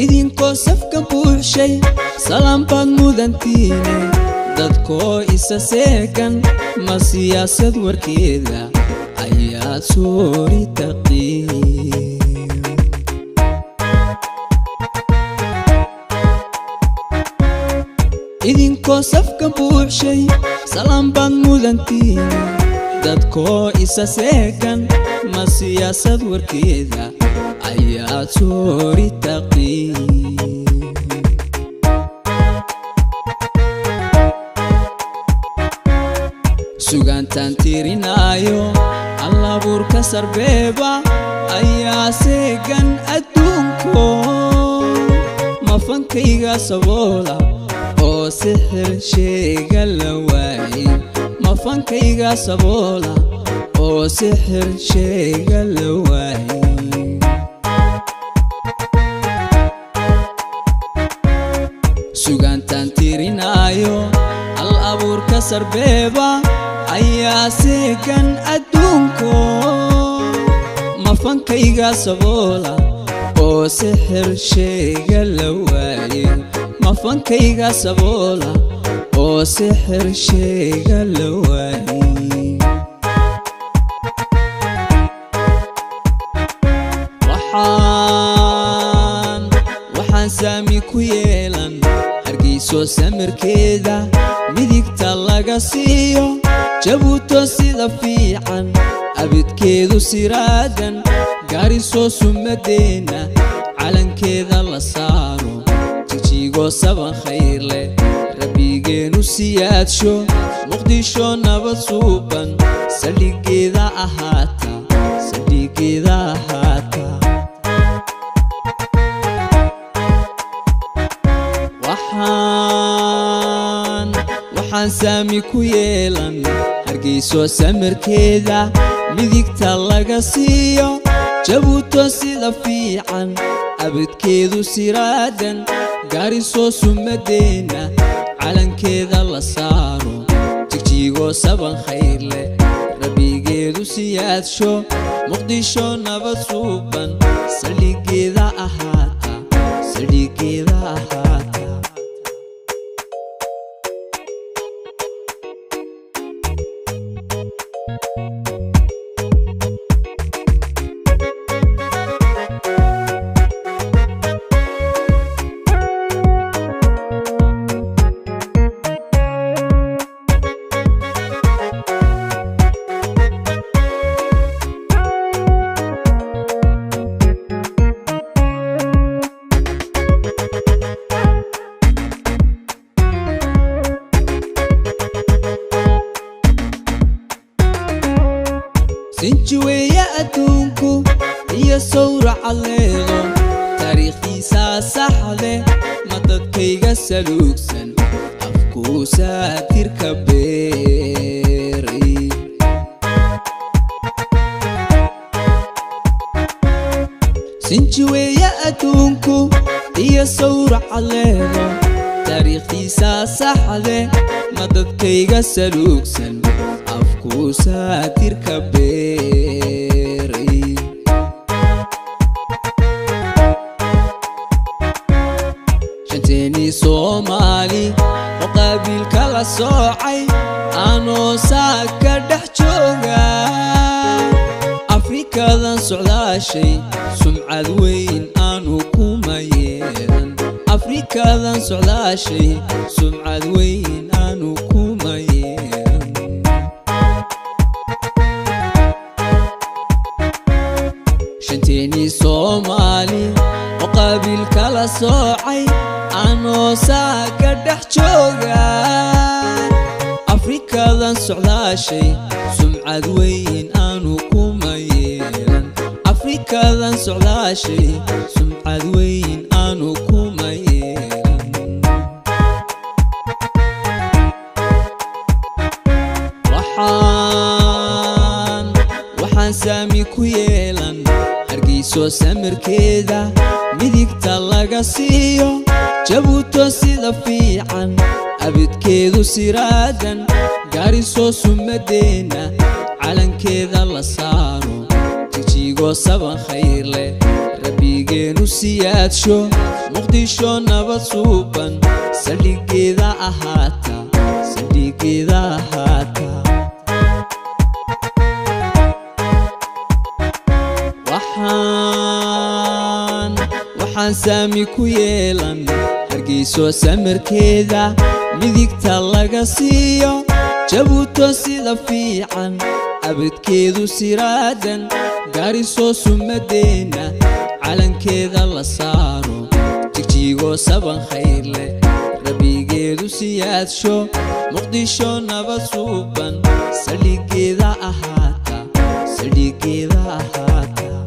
idinkoo safka buuxshay salaam baad mudantiine dadkoo isa seegan ma siyaasad warkeeda ayaad soori taqiin idinkoo safka buuxshay salaam baad mudantiine dadkoo isa seegan ma siyaasad warkeeda ayaad soori taqiin sugaantaan tirinaayo allabuurka sarbeeba ayaa seegan adduunko mafankayga saboola oo sixir sheega la waayey mafankayga saboola oo sixir sheega la waayey sugaantaan tirinaayo allabuurka sarbeeba ayaa seegan adduunko mafankayga saboola oo sixir sheega la waayey mafankayga saboola oo sixir sheega la waayey waxaan saami ku yeelan hargeyso samirkeeda midigta laga siiyo jabuuto sida fiican abidkeedu siraadan gaariso sumadeena calankeeda la saaro jijigo saban khayr leh rabbigeenu siyaadsho muqdisho nabad suuban saldhigeeda ahaata saldhigeeda ahaata waxaan saami ku yeelan hargeyso samirkeeda midigta laga siiyo jabuuto sida fiican abidkeedu siraadan gaariso sumadeena calankeeda la saaro jigjigo saban khayr leh rabbigeedu siyaadsho muqdisho nabad suuban saldhigeeda ahaata saldhigeeda ahaata sinjiweeya adduunku iyo sawraca leedo taariikhdiisa saxde ma dadkayga saluugsan afkuu saatirka beeray sinjiweeya adduunku iyo sawraca leedo taariikhdiisa saxde ma dadkayga saluugsan afkuu saatirka beeray Somali وقابل كلا صاعي أنا ساكر دحجوجا أفريقيا ذا سعدا شيء سمعة وين أنا كومايان أفريقيا ذا سعدا شيء سمعة وين أنا كومايان شنتيني صومالي وقابل كلا صاعي أنا ساكر دحجوجا أفريقيا ذا سعدا شيء سمعة وين أنا كومايان أفريقيا ذا سعدا شيء سمعة وين أنا كومايان وحان سامي كويلان هرقيسو سمر كيدا ميديكتا لاغاسيو جابوتو سيدا فيعان أبد كيدو سيرادا غاريسو سمدينا علن كيدا لسارو تيجيغو سبان خير لي ربيجينو سيادشو مقديشو نبات سوبان سلي كيدا أهاتا سلي كيدا أهاتا وحان سامي كويلان هرقيسو سمر كيدا ميديكتا لاغاسيو جابوتو سيدا فيعان أبد كيدو سيرادا غاريسو سمدينا علن كيدا لسارو تيجيغو سبان خير لي ربيجيدو سيادشو مقديشو نبات سوبان سلي كيدا أهاتا سلي كيدا أهاتا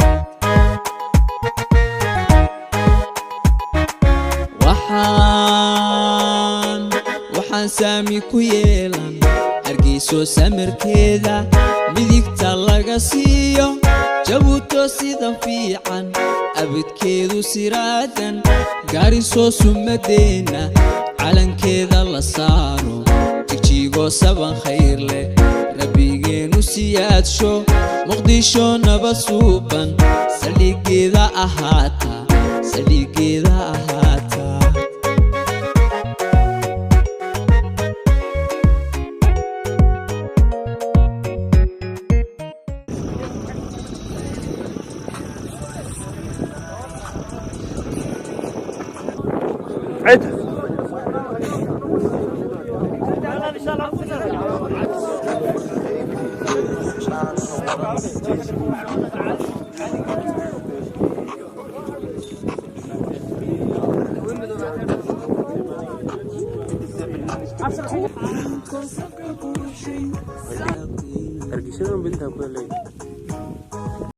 وحان سامي كويلان هرقيسو سمر كيدا ميديكتا لاغاسيو جابوتو سيدا فيعان أبد كيدو سيرادا غاريسو سمدينا علن كيدا لسارو تيجيغو سبان خير لي ربيجينو سيادشو مقديشو نبات سوبان سلي كيدا أهاتا سلي كيدا أهاتا عد Hargeysa bintها كلها